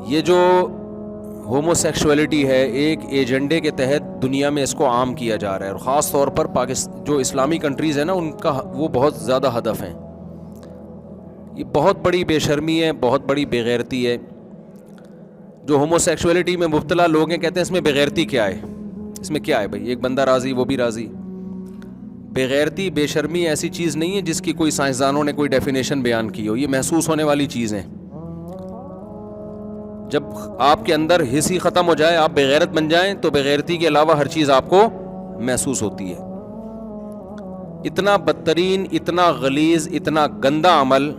یہ جو homo sexuality ہے ایک ایجنڈے کے تحت دنیا میں اس کو عام کیا جا رہا ہے، اور خاص طور پر جو اسلامی کنٹریز ہیں نا ان کا وہ بہت زیادہ ہدف ہیں. یہ بہت بڑی بے شرمی ہے، بہت بڑی بے غیرتی ہے. جو ہومو سیکشولیٹی میں مبتلا لوگ ہیں کہتے ہیں اس میں بے غیرتی کیا ہے، اس میں کیا ہے بھائی، ایک بندہ راضی وہ بھی راضی. بے غیرتی بے شرمی ایسی چیز نہیں ہے جس کی کوئی سائنسدانوں نے کوئی ڈیفینیشن بیان کی ہو، یہ محسوس ہونے والی چیز ہے. جب آپ کے اندر حس ہی ختم ہو جائے، آپ بے غیرت بن جائیں، تو بے غیرتی کے علاوہ ہر چیز آپ کو محسوس ہوتی ہے. اتنا بدترین، اتنا غلیظ، اتنا گندا عمل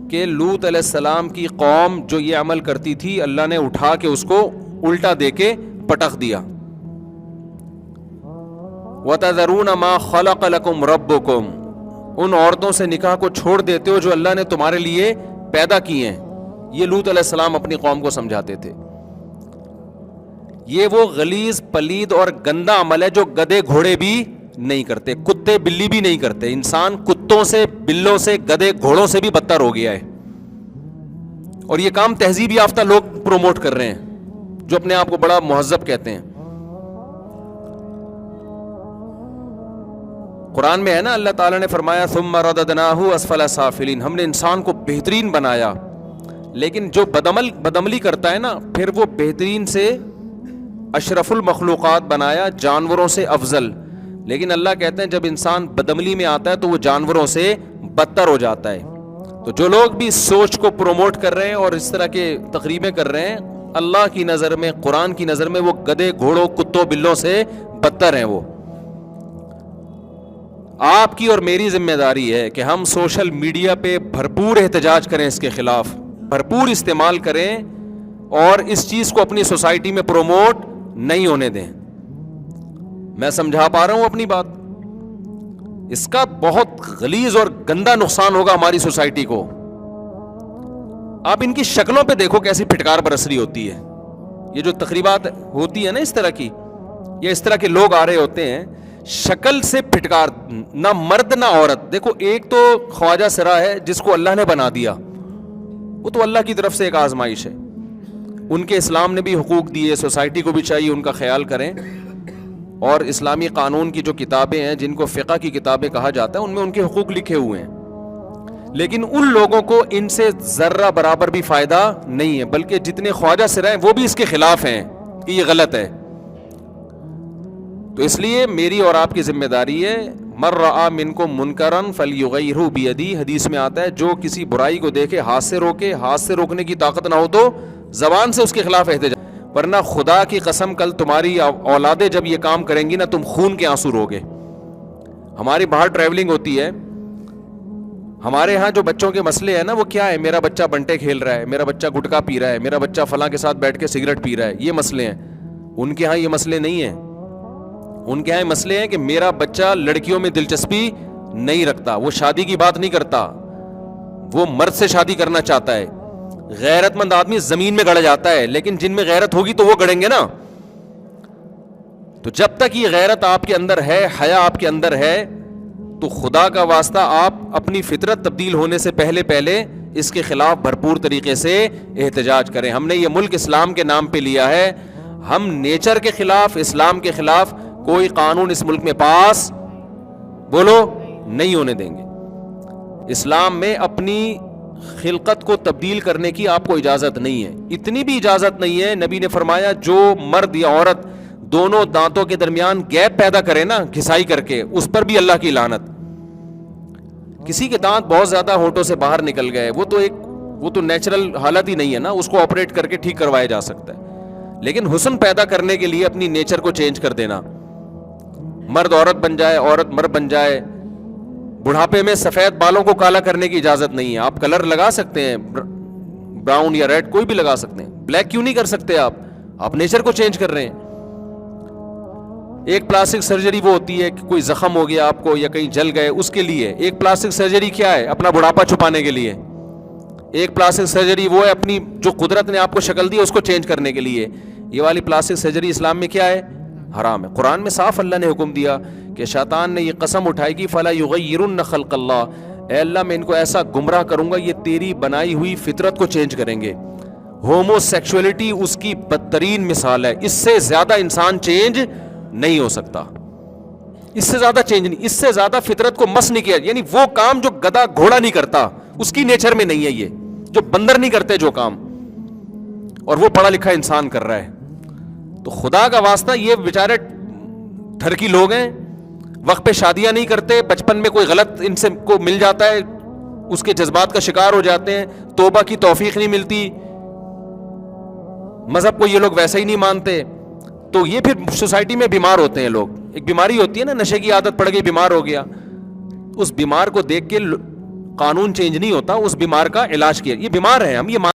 کہ لوط علیہ السلام کی قوم جو یہ عمل کرتی تھی اللہ نے اٹھا کے اس کو الٹا دے کے پٹخ دیا. وَتَذَرُونَ مَا خَلَقَ لَكُمْ رَبُّكُمْ، ان عورتوں سے نکاح کو چھوڑ دیتے ہو جو اللہ نے تمہارے لیے پیدا کی ہیں. یہ لوط علیہ السلام اپنی قوم کو سمجھاتے تھے. یہ وہ غلیظ، پلید اور گندا عمل ہے جو گدھے گھوڑے بھی نہیں کرتے، کتے بلی بھی نہیں کرتے. انسان کتوں سے، بلوں سے، گدھے گھوڑوں سے بھی بدتر ہو گیا ہے. اور یہ کام تہذیب یافتہ لوگ پروموٹ کر رہے ہیں جو اپنے آپ کو بڑا مہذب کہتے ہیں. قرآن میں ہے نا، اللہ تعالیٰ نے فرمایا ثم رددناہ اسفل سافلین، ہم نے انسان کو بہترین بنایا. لیکن جو بدعملی کرتا ہے نا، پھر وہ بہترین سے اشرف المخلوقات بنایا، جانوروں سے افضل. لیکن اللہ کہتے ہیں جب انسان بدعملی میں آتا ہے تو وہ جانوروں سے بدتر ہو جاتا ہے. تو جو لوگ بھی اس سوچ کو پروموٹ کر رہے ہیں اور اس طرح کے تقریبیں کر رہے ہیں، اللہ کی نظر میں، قرآن کی نظر میں وہ گدھے گھوڑوں کتوں بلوں سے بدتر ہیں. وہ آپ کی اور میری ذمہ داری ہے کہ ہم سوشل میڈیا پہ بھرپور احتجاج کریں، اس کے خلاف بھرپور استعمال کریں اور اس چیز کو اپنی سوسائٹی میں پروموٹ نہیں ہونے دیں. میں سمجھا پا رہا ہوں اپنی بات؟ اس کا بہت غلیظ اور گندا نقصان ہوگا ہماری سوسائٹی کو. آپ ان کی شکلوں پہ دیکھو کیسی پھٹکار برس رہی ہوتی ہے. یہ جو تقریبات ہوتی ہے نا اس طرح کی، یا اس طرح کے لوگ آ رہے ہوتے ہیں، شکل سے پھٹکار، نہ مرد نہ عورت. دیکھو ایک تو خواجہ سرا ہے جس کو اللہ نے بنا دیا، وہ تو اللہ کی طرف سے ایک آزمائش ہے. ان کے اسلام نے بھی حقوق دیے، سوسائٹی کو بھی چاہیے ان کا خیال کریں. اور اسلامی قانون کی جو کتابیں ہیں جن کو فقہ کی کتابیں کہا جاتا ہے ان میں ان کے حقوق لکھے ہوئے ہیں. لیکن ان لوگوں کو ان سے ذرہ برابر بھی فائدہ نہیں ہے، بلکہ جتنے خواجہ سرا ہیں وہ بھی اس کے خلاف ہیں کہ یہ غلط ہے. تو اس لیے میری اور آپ کی ذمہ داری ہے، من رأى منکم منکرا فلیغیرہ بیدی، حدیث میں آتا ہے جو کسی برائی کو دیکھے ہاتھ سے روکے، ہاتھ سے روکنے کی طاقت نہ ہو تو زبان سے اس کے خلاف احتجاج. ورنہ خدا کی قسم کل تمہاری اولادیں جب یہ کام کریں گی نا تم خون کے آنسو روگے. ہماری باہر ٹریولنگ ہوتی ہے، ہمارے ہاں جو بچوں کے مسئلے ہیں نا وہ کیا ہے، میرا بچہ بنٹے کھیل رہا ہے، میرا بچہ گٹکا پی رہا ہے، میرا بچہ فلاں کے ساتھ بیٹھ کے سگریٹ پی رہا ہے، یہ مسئلے ہیں. ان کے ہاں یہ مسئلے نہیں ہیں. ان کے یہاں مسئلے ہیں کہ میرا بچہ لڑکیوں میں دلچسپی نہیں رکھتا، وہ شادی کی بات نہیں کرتا، وہ مرد سے شادی کرنا چاہتا ہے. غیرت مند آدمی زمین میں گڑ جاتا ہے، لیکن جن میں غیرت ہوگی تو وہ گڑیں گے نا. تو جب تک یہ غیرت آپ کے اندر ہے، حیا آپ کے اندر ہے، تو خدا کا واسطہ آپ اپنی فطرت تبدیل ہونے سے پہلے اس کے خلاف بھرپور طریقے سے احتجاج کریں. ہم نے یہ ملک اسلام کے نام پہ لیا ہے، ہم نیچر کے خلاف، اسلام کے خلاف کوئی قانون اس ملک میں پاس بولو نہیں ہونے دیں گے. اسلام میں اپنی خلقت کو تبدیل کرنے کی آپ کو اجازت نہیں ہے. اتنی بھی اجازت نہیں ہے، نبی نے فرمایا جو مرد یا عورت دونوں دانتوں کے درمیان گیپ پیدا کرے نا گھسائی کر کے، اس پر بھی اللہ کی لعنت. کسی کے دانت بہت زیادہ ہونٹوں سے باہر نکل گئے، وہ تو نیچرل حالت ہی نہیں ہے نا، اس کو آپریٹ کر کے ٹھیک کروایا جا سکتا ہے. لیکن حسن پیدا کرنے کے لیے اپنی نیچر کو چینج کر دینا، مرد عورت بن جائے، عورت مرد بن جائے. بڑھاپے میں سفید بالوں کو کالا کرنے کی اجازت نہیں ہے. آپ کلر لگا سکتے ہیں، براؤن یا ریڈ کوئی بھی لگا سکتے ہیں، بلیک کیوں نہیں کر سکتے؟ آپ نیچر کو چینج کر رہے ہیں. ایک پلاسٹک سرجری وہ ہوتی ہے کہ کوئی زخم ہو گیا آپ کو یا کہیں جل گئے، اس کے لیے. ایک پلاسٹک سرجری کیا ہے؟ اپنا بڑھاپا چھپانے کے لیے. ایک پلاسٹک سرجری وہ ہے اپنی جو قدرت نے آپ کو شکل دی اس کو چینج کرنے کے لیے. یہ والی پلاسٹک سرجری اسلام میں کیا ہے؟ حرام ہے. قرآن میں صاف اللہ نے حکم دیا کہ شیطان نے یہ قسم اٹھائی کہ فلا یغیرن خلق اللہ، اے اللہ میں ان کو ایسا گمراہ کروں گا یہ تیری بنائی ہوئی فطرت کو چینج کریں گے. ہومو سیکشولیٹی اس کی بدترین مثال ہے. اس سے زیادہ انسان چینج نہیں ہو سکتا, اس سے زیادہ چینج نہیں, اس سے زیادہ فطرت کو مس نہیں کیا. یعنی وہ کام جو گدھا گھوڑا نہیں کرتا, اس کی نیچر میں نہیں ہے یہ, جو بندر نہیں کرتے جو کام, اور وہ پڑھا لکھا انسان کر رہا ہے. تو خدا کا واسطہ یہ بیچارے ٹھرکی لوگ ہیں, وقت پہ شادیاں نہیں کرتے, بچپن میں کوئی غلط ان سے کو مل جاتا ہے, اس کے جذبات کا شکار ہو جاتے ہیں, توبہ کی توفیق نہیں ملتی, مذہب کو یہ لوگ ویسے ہی نہیں مانتے, تو یہ پھر سوسائٹی میں بیمار ہوتے ہیں لوگ. ایک بیماری ہوتی ہے نا, نشے کی عادت پڑ گئی, بیمار ہو گیا, اس بیمار کو دیکھ کے قانون چینج نہیں ہوتا, اس بیمار کا علاج کیا. یہ بیمار ہے, ہم یہ